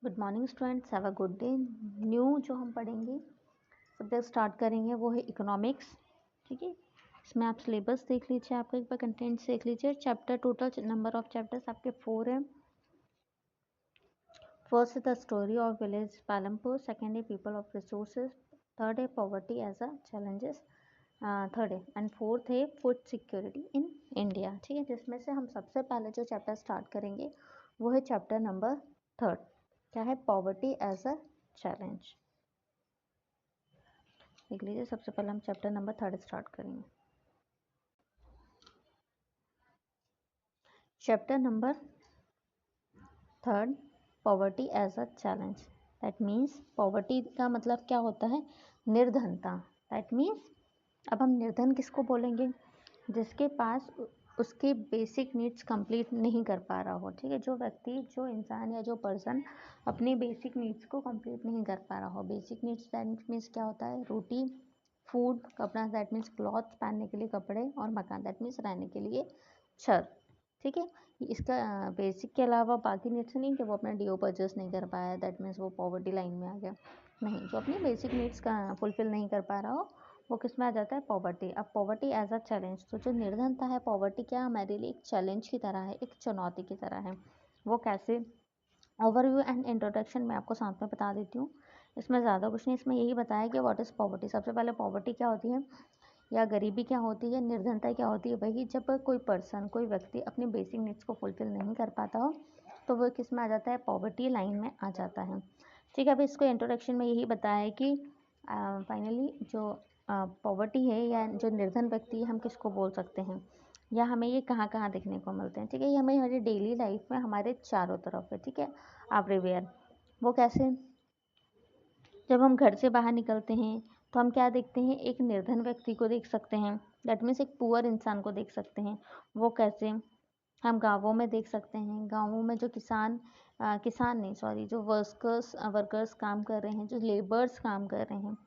Good morning students, have a good day. New जो हम पढ़ेंगे सब्जेक्ट स्टार्ट करेंगे वो है इकोनॉमिक्स। ठीक है, इसमें आप सिलेबस देख लीजिए, आपका एक बार कंटेंट्स देख लीजिए। Chapter total number of chapters आपके 4 हैं। फर्स्ट है the story of village Palampur, second है पीपल ऑफ रिसोर्सेज, थर्ड है poverty as a challenges, third है एंड फोर्थ है फूड सिक्योरिटी इन इंडिया। ठीक है, जिसमें से हम सबसे पहले जो चैप्टर स्टार्ट करेंगे वो है चैप्टर नंबर 3। क्या है? Poverty as a challenge. देख लीजिए, सबसे पहले हम चैप्टर नंबर 3 स्टार्ट करेंगे। Chapter number 3, poverty as a challenge. That means poverty का मतलब क्या होता है? निर्धनता। दैट मीन्स अब हम निर्धन किसको बोलेंगे? जिसके पास उसके बेसिक नीड्स कंप्लीट नहीं कर पा रहा हो। ठीक है, जो व्यक्ति, जो इंसान या जो पर्सन अपने बेसिक नीड्स को कंप्लीट नहीं कर पा रहा हो। बेसिक नीड्स दैट मीन्स क्या होता है? रोटी, फूड, कपड़ा दैट मीन्स क्लॉथ, पहनने के लिए कपड़े, और मकान दैट मीन्स रहने के लिए छत। ठीक है, इसका बेसिक के अलावा बाकी नीड्स नहीं कि वो अपना डीओ परचेस नहीं कर पाया, दैट मीन्स वो पॉवर्टी लाइन में आ गया। नहीं, जो अपनी बेसिक नीड्स का फुलफिल नहीं कर पा रहा हो वो किस में आ जाता है? पॉवर्टी। अब पॉवर्टी एज अ चैलेंज, तो जो निर्धनता है, पॉवर्टी क्या हमारे लिए एक चैलेंज की तरह है, एक चुनौती की तरह है। वो कैसे? ओवरव्यू एंड इंट्रोडक्शन मैं आपको साथ में बता देती हूँ। इसमें ज़्यादा कुछ नहीं, इसमें यही बताया कि व्हाट इज़ पॉवर्टी। सबसे पहले पॉवर्टी क्या होती है या गरीबी क्या होती है, निर्धनता क्या होती है? वही जब कोई पर्सन, कोई व्यक्ति अपने बेसिक नीड्स को फुलफिल नहीं कर पाता हो तो वो किस में आ जाता है? पॉवर्टी लाइन में आ जाता है। ठीक है, अब इसको इंट्रोडक्शन में यही बताया है कि फाइनली जो पॉवर्टी है या जो निर्धन व्यक्ति है हम किसको बोल सकते हैं, या हमें ये कहाँ कहाँ देखने को मिलते हैं। ठीक है, ये हमें हमारी डेली लाइफ में हमारे चारों तरफ है। ठीक है, एवरीवेयर। वो कैसे? जब हम घर से बाहर निकलते हैं तो हम क्या देखते हैं? एक निर्धन व्यक्ति को देख सकते हैं, दैट मीन्स एक पुअर इंसान को देख सकते हैं। वो कैसे? हम गाँवों में देख सकते हैं। गाँवों में जो किसान नहीं, सॉरी, जो वर्कर्स काम कर रहे हैं, जो लेबर्स काम कर रहे हैं,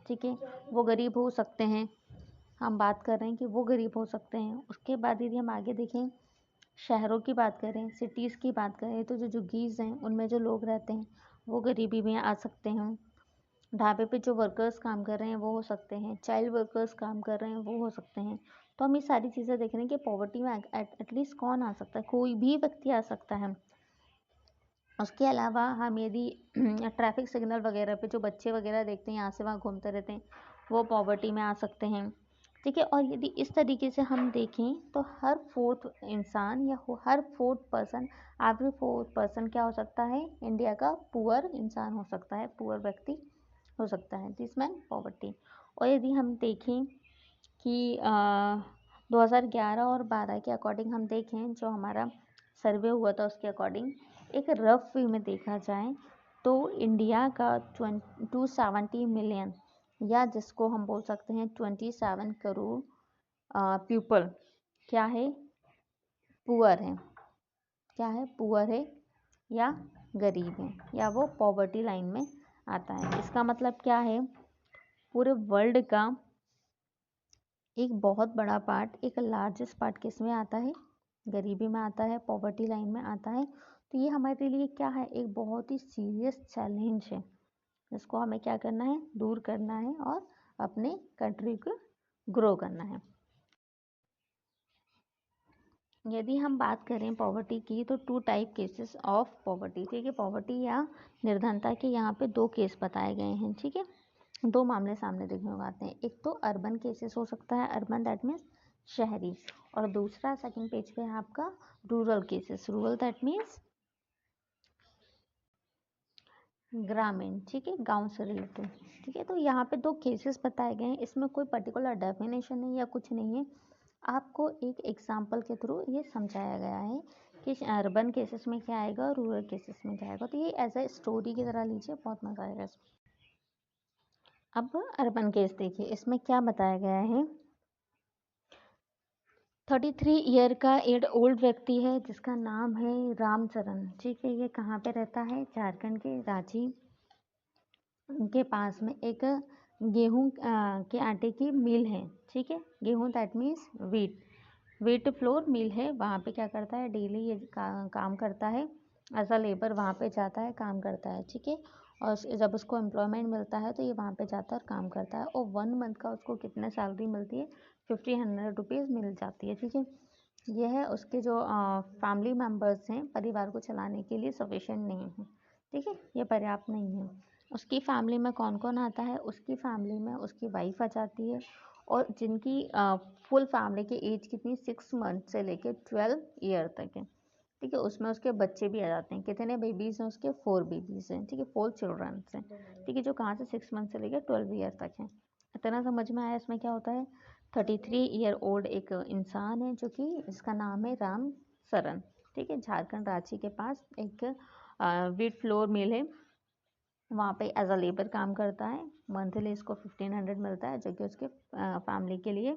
ठीक है, वो गरीब हो सकते हैं। हम बात कर रहे हैं कि वो गरीब हो सकते हैं। उसके बाद यदि हम आगे देखें, शहरों की बात करें, सिटीज़ की बात करें, तो जो झुग्गीज़ हैं उनमें जो लोग रहते हैं वो गरीबी में आ सकते हैं। ढाबे पे जो वर्कर्स काम कर रहे हैं वो हो सकते हैं, चाइल्ड वर्कर्स काम कर रहे हैं वो हो सकते हैं। तो हम ये सारी चीज़ें देख रहे हैं कि पॉवर्टी में एटलीस्ट कौन आ सकता है? कोई भी व्यक्ति आ सकता है। उसके अलावा हम यदि ट्रैफिक सिग्नल वगैरह पे जो बच्चे वगैरह देखते हैं, यहाँ से वहाँ घूमते रहते हैं, वो पॉवर्टी में आ सकते हैं। ठीक है, और यदि इस तरीके से हम देखें तो हर फोर्थ इंसान या हर fourth person, every fourth person क्या हो सकता है? इंडिया का पुअर इंसान हो सकता है, पुअर व्यक्ति हो सकता है, दिस मैन पॉवर्टी। और यदि हम देखें कि 2011 और 12 के अकॉर्डिंग हम देखें, जो हमारा सर्वे हुआ था उसके अकॉर्डिंग, एक रफ वे में देखा जाए तो इंडिया का 270 मिलियन, या जिसको हम बोल सकते हैं 27 करोड़ पीपल क्या है? पुअर है। क्या है? पुअर है या गरीब है, या वो पॉवर्टी लाइन में आता है। इसका मतलब क्या है? पूरे वर्ल्ड का एक बहुत बड़ा पार्ट, एक लार्जेस्ट पार्ट किस में आता है? गरीबी में आता है, पॉवर्टी लाइन में आता है। तो ये हमारे लिए क्या है? एक बहुत ही सीरियस चैलेंज है, जिसको हमें क्या करना है? दूर करना है और अपने कंट्री को ग्रो करना है। यदि हम बात करें पॉवर्टी की तो 2 टाइप केसेस ऑफ पॉवर्टी। ठीक है, पॉवर्टी या निर्धनता के यहाँ पे 2 केस बताए गए हैं। ठीक है, 2 मामले सामने देखने को आते हैं। एक तो अर्बन केसेस हो सकता है, अर्बन दैट मीन्स शहरी, और दूसरा सेकंड पेज पे है आपका rural cases, rural that means ग्रामीण। ठीक है, गांव से रिलेटेड। ठीक है, तो यहाँ पे 2 केसेस बताए गए हैं। इसमें कोई पर्टिकुलर डेफिनेशन नहीं या कुछ नहीं है, आपको एक एग्जाम्पल के थ्रू ये समझाया गया है कि अर्बन केसेस में क्या आएगा और रूरल केसेस में क्या आएगा। तो ये एज ए स्टोरी की तरह लीजिए, बहुत मज़ा आएगा इसमें। अब अर्बन केस देखिए, इसमें क्या बताया गया है। 33 ईयर का एक ओल्ड व्यक्ति है जिसका नाम है रामचरण। ठीक है, ये कहाँ पे रहता है? झारखंड के रांची के पास में एक गेहूं के आटे की मिल है। ठीक है, गेहूं that means wheat flour mill है। वहाँ पे क्या करता है? डेली ये काम करता है एज अ लेबर वहाँ पे जाता है, काम करता है, ठीक है। और जब उसको एम्प्लॉयमेंट मिलता है तो ये वहाँ पे जाता है और काम करता है, और 1 मंथ का उसको कितने सैलरी मिलती है, 1500 रुपीज़ मिल जाती है, ठीक है। ये है उसके जो फैमिली मेम्बर्स हैं, परिवार को चलाने के लिए सफिशेंट नहीं है, ठीक है, ये पर्याप्त नहीं है। उसकी फैमिली में कौन कौन आता है, उसकी फैमिली में उसकी वाइफ आ जाती है, और जिनकी फुल फैमिली की एज कितनी 6 मंथ से लेकर 12 ईयर तक है, ठीक है। उसमें उसके बच्चे भी आ जाते हैं, कितने बेबीज़ हैं उसके, 4 बेबीज़ हैं, ठीक है, 4 चिल्ड्रंस हैं, ठीक है, जो कहाँ से 6 मंथ से लेकर 12 ईयर तक हैं। इतना समझ में आया इसमें क्या होता है। 33 ईयर ओल्ड एक इंसान है जो कि इसका नाम है राम सरन, ठीक है, झारखंड रांची के पास एक वीट फ्लोर मिल है, वहाँ पे एज अ लेबर काम करता है। मंथली इसको 1500 मिलता है, जो कि उसके फैमिली के लिए,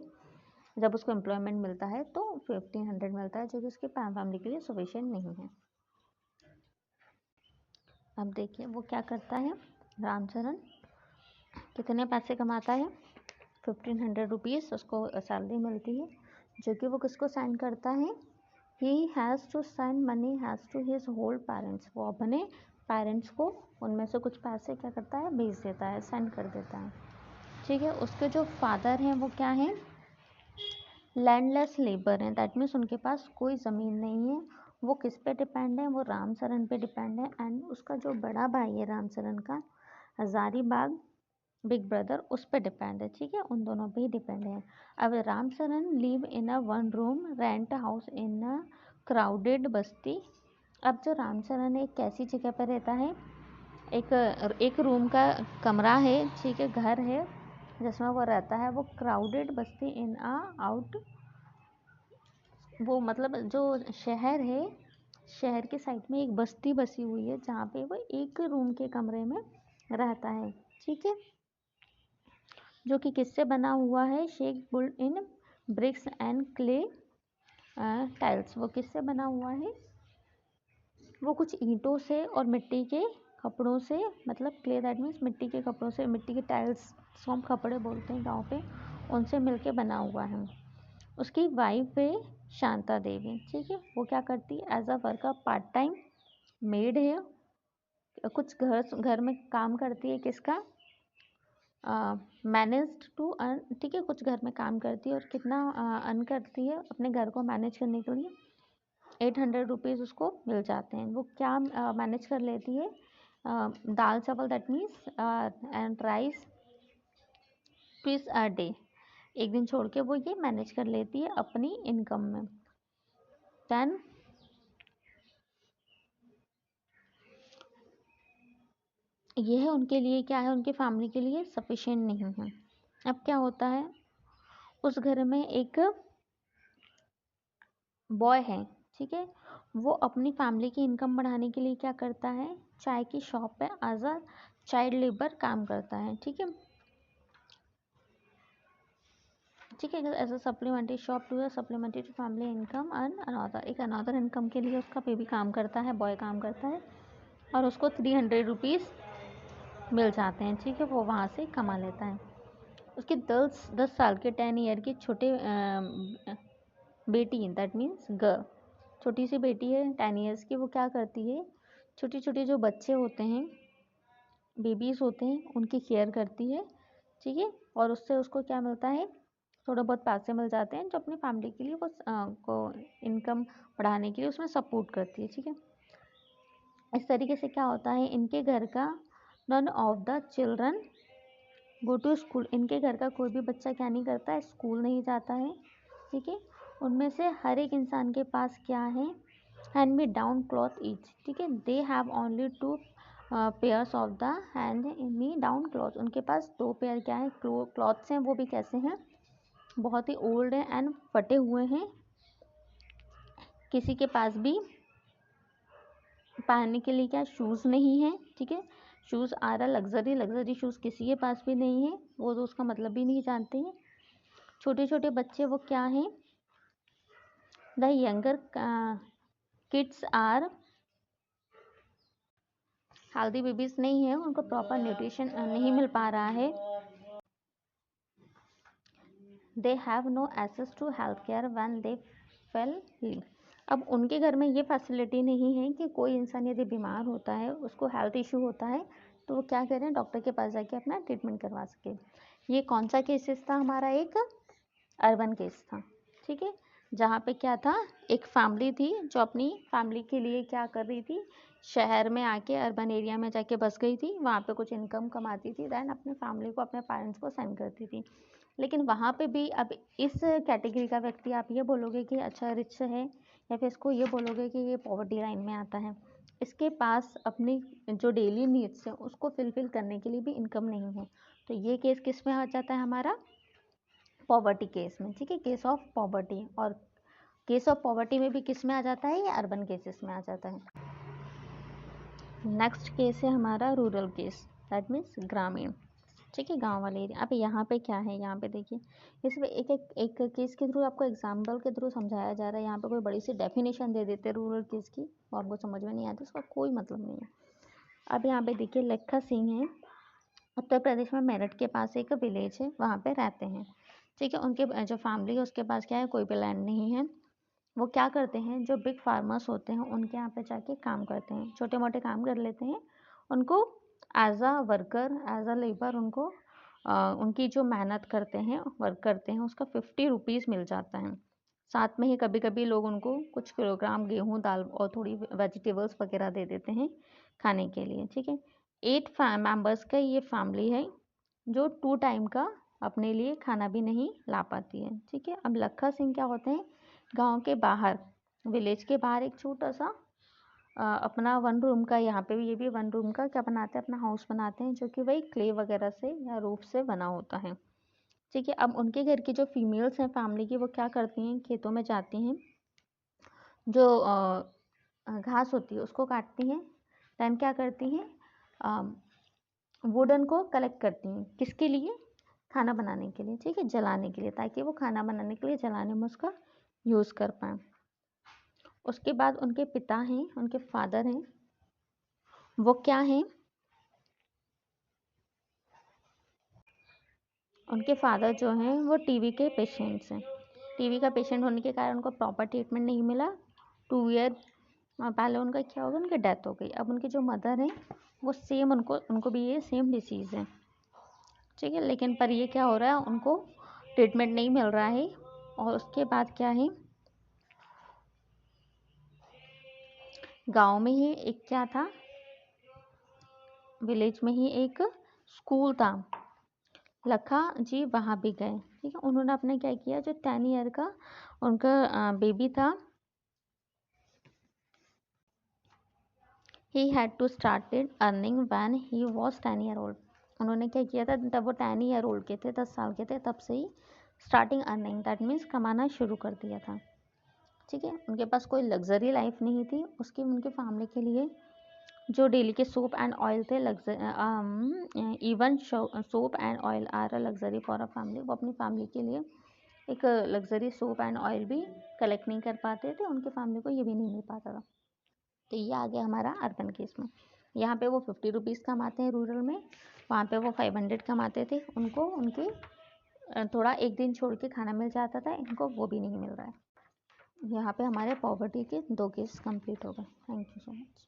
जब उसको एम्प्लॉयमेंट मिलता है तो 1500 मिलता है, जो कि उसके फैमिली के लिए सफिशिएंट नहीं है। अब देखिए वो क्या करता है, रामचरण कितने पैसे कमाता है, 1500 रुपीज़ उसको सैलरी मिलती है, जो कि वो किसको सेंड करता है, he has to send money has to his whole parents, वो अपने पेरेंट्स को उनमें से कुछ पैसे क्या करता है, भेज देता है, सेंड कर देता है, ठीक है। उसके जो फादर हैं वो क्या हैं, लैंडलेस लेबर हैं, दैट मीन्स उनके पास कोई ज़मीन नहीं है। वो किस पे डिपेंड है, वो रामचरण पे डिपेंड है। एंड उसका जो बड़ा भाई है रामचरण का, हजारीबाग बिग ब्रदर, उस पे डिपेंड है, ठीक है, उन दोनों पे ही डिपेंड है। अब Ramcharan live in a 1 room rent house in a crowded basti. अब जो रामचरण एक कैसी जगह पर रहता है, एक रूम का कमरा है, ठीक है, घर है जिसमें वो रहता है, वो क्राउडेड बस्ती इन आ आउट, वो मतलब जो शहर है, शहर के साइड में एक बस्ती बसी हुई है जहाँ पे वो एक रूम के कमरे में रहता है, ठीक है, जो कि किससे बना हुआ है, shack built in bricks and clay tiles. वो किससे बना हुआ है, वो कुछ ईंटों से और मिट्टी के कपड़ों से, मतलब क्ले दैट मीन्स मिट्टी के कपड़ों से, मिट्टी के टाइल्स जिसको हम कपड़े बोलते हैं गाँव पे, उनसे मिलके बना हुआ है। उसकी वाइफ है शांता देवी, ठीक है, वो क्या करती है, as a worker part time maid है, कुछ घर में काम करती है, किसका, मैनेज्ड टू अर्न, ठीक है, कुछ घर में काम करती है और कितना अर्न करती है अपने घर को मैनेज करने के लिए, 800 रुपीज़ उसको मिल जाते हैं। वो क्या मैनेज कर लेती है, दाल चावल that means and rice twice a day, एक दिन छोड़ के वो ये मैनेज कर लेती है अपनी इनकम में। देन ये है उनके लिए, क्या है, उनकी फैमिली के लिए सफिशिएंट नहीं है। अब क्या होता है, उस घर में एक बॉय है, ठीक है, वो अपनी फैमिली की इनकम बढ़ाने के लिए क्या करता है, चाय की शॉप पे एज अ चाइल्ड लेबर काम करता है, ठीक है, ठीक है, as a supplementary shop to supplementary to family income and another, एक अनदर इनकम के लिए उसका बेबी काम करता है, बॉय काम करता है, और उसको 300 रुपीज़ मिल जाते हैं, ठीक है, वो वहाँ से कमा लेता है। उसके 10 साल के 10 ईयर की छोटे बेटी, दैट मीन्स गर्ल, छोटी सी बेटी है 10 ईयर्स की, वो क्या करती है, छोटे छोटे जो बच्चे होते हैं, बेबीज़ होते हैं, उनकी केयर करती है, ठीक है, और उससे उसको क्या मिलता है, थोड़ा बहुत पैसे मिल जाते हैं, जो अपनी फैमिली के लिए वो को इनकम बढ़ाने के लिए उसमें सपोर्ट करती है, ठीक है। इस तरीके से क्या होता है, इनके घर का none of the children go to school, इनके घर का कोई भी बच्चा क्या नहीं करता है, स्कूल नहीं जाता है, ठीक है। उनमें से हर एक इंसान के पास क्या है, hand me down cloth each, ठीक है, they have only 2 pairs of the hand me down cloth, उनके पास 2 पेयर क्या है, क्लॉथ्स हैं, वो भी कैसे हैं, बहुत ही ओल्ड है एंड फटे हुए हैं। किसी के पास भी पहनने के लिए क्या शूज़ नहीं है, ठीक है, शूज़ आ रहा लग्जरी शूज़ किसी के पास भी नहीं है, वो तो उसका मतलब भी नहीं जानते हैं। छोटे छोटे बच्चे वो क्या हैं, the younger kids are healthy babies नहीं है, उनको प्रॉपर न्यूट्रिशन नहीं मिल पा रहा है, they have no access to health care when they fall ill, अब उनके घर में ये फैसिलिटी नहीं है कि कोई इंसान यदि बीमार होता है, उसको हेल्थ इशू होता है, तो वो क्या करें, डॉक्टर के पास जाके अपना ट्रीटमेंट करवा सके। ये कौन सा केसेस था हमारा, एक अर्बन केस था, ठीक है, जहाँ पे क्या था, एक फैमिली थी जो अपनी फैमिली के लिए क्या कर रही थी, शहर में आके अर्बन एरिया में जाके बस गई थी, वहाँ पे कुछ इनकम कमाती थी, दैन अपने फैमिली को, अपने पेरेंट्स को सेंड करती थी। लेकिन वहाँ पे भी अब इस कैटेगरी का व्यक्ति आप ये बोलोगे कि अच्छा रिच है, या फिर इसको ये बोलोगे कि ये पॉवर्टी लाइन में आता है, इसके पास अपनी जो डेली नीड्स है उसको फिलफिल करने के लिए भी इनकम नहीं है, तो ये केस किस में आ जाता है हमारा, पॉवर्टी केस में, ठीक है, केस ऑफ पॉवर्टी। और केस ऑफ पॉवर्टी में भी किस में आ जाता है, ये अर्बन केसेस में आ जाता है। नेक्स्ट केस है हमारा रूरल केस, दैट मीन्स ग्रामीण, ठीक है, गांव वाले एरिया। अब यहाँ पे क्या है, यहाँ पे देखिए, इसमें एक एक एक केस के थ्रू आपको एग्जाम्पल के थ्रू समझाया जा रहा है। यहाँ पे कोई बड़ी सी डेफिनेशन दे देते हैं रूरल केस की, वो आपको समझ में नहीं आती, उसका कोई मतलब नहीं है। अब यहाँ पे देखिए, लखा सिंह है, उत्तर प्रदेश में मेरठ के पास एक विलेज है, वहाँ पे रहते हैं, ठीक है, उनके जो फैमिली है उसके पास क्या है, कोई भी लैंड नहीं है। वो क्या करते हैं, जो बिग फार्मर्स होते हैं उनके यहाँ पे जाके काम करते हैं, छोटे मोटे काम कर लेते हैं, उनको as a worker, as a labour, उनको उनकी जो मेहनत करते हैं, वर्क करते हैं, उसका 50 रुपीज़ मिल जाता है। साथ में ही कभी कभी लोग उनको कुछ किलोग्राम गेहूँ, दाल और थोड़ी वेजिटेबल्स वगैरह दे देते हैं खाने के लिए, ठीक है। 8 मेंबर्स का ये फैमिली है, जो 2 टाइम का अपने लिए खाना भी नहीं ला पाती है, ठीक है। अब लखा सिंह क्या होते हैं, गांव के बाहर, विलेज के बाहर एक छोटा सा अपना 1 रूम का, यहाँ पे भी ये भी 1 रूम का क्या बनाते हैं, अपना हाउस बनाते हैं, जो कि वही क्ले वगैरह से या रूफ से बना होता है, ठीक है। अब उनके घर की जो फीमेल्स हैं फैमिली की, वो क्या करती हैं, खेतों में जाती हैं, जो घास होती है उसको काटती हैं, दैन क्या करती हैं, वुडन को कलेक्ट करती हैं, किसके लिए, खाना बनाने के लिए, ठीक है, जलाने के लिए, ताकि वो खाना बनाने के लिए जलाने में उसका यूज़ कर पाएँ। उसके बाद उनके पिता हैं, उनके फादर हैं, वो क्या हैं, उनके फादर जो हैं वो टीबी के पेशेंट्स हैं। टीबी का पेशेंट होने के कारण उनको प्रॉपर ट्रीटमेंट नहीं मिला, 2 ईयर पहले उनका क्या हो गया, उनकी डेथ हो गई। अब उनकी जो मदर हैं वो सेम, उनको भी ये सेम डिसीज़ है, ठीक है, लेकिन पर ये क्या हो रहा है, उनको ट्रीटमेंट नहीं मिल रहा है। और उसके बाद क्या है, गांव में ही एक क्या था, विलेज में ही एक स्कूल था, लखा जी वहाँ भी गए, ठीक है। उन्होंने अपने क्या किया, जो 10 ईयर का उनका बेबी था, he had to started earning when he was 10 year old. उन्होंने क्या किया था, जब वो 10 ईयर ओल्ड के थे, 10 साल के थे, तब से ही स्टार्टिंग अर्निंग, दैट मीन्स कमाना शुरू कर दिया था, ठीक है। उनके पास कोई लग्जरी लाइफ नहीं थी, उसकी उनकी फैमिली के लिए जो डेली के सोप एंड ऑयल थे, even soap and oil are a luxury for a family, वो अपनी फैमिली के लिए एक लग्जरी सोप एंड ऑयल भी कलेक्ट नहीं कर पाते थे, उनके फैमिली को ये भी नहीं मिल पाता था। तो ये आ गया हमारा अर्बन केस में। यहाँ पे वो 50 रुपीज़ कमाते हैं रूरल में, वहाँ पे वो 500 कमाते थे, उनको उनके थोड़ा एक दिन छोड़ के खाना मिल जाता था, इनको वो भी नहीं मिल रहा है। यहाँ पे हमारे पॉवर्टी के 2 केस कंप्लीट हो गए। Thank you so much.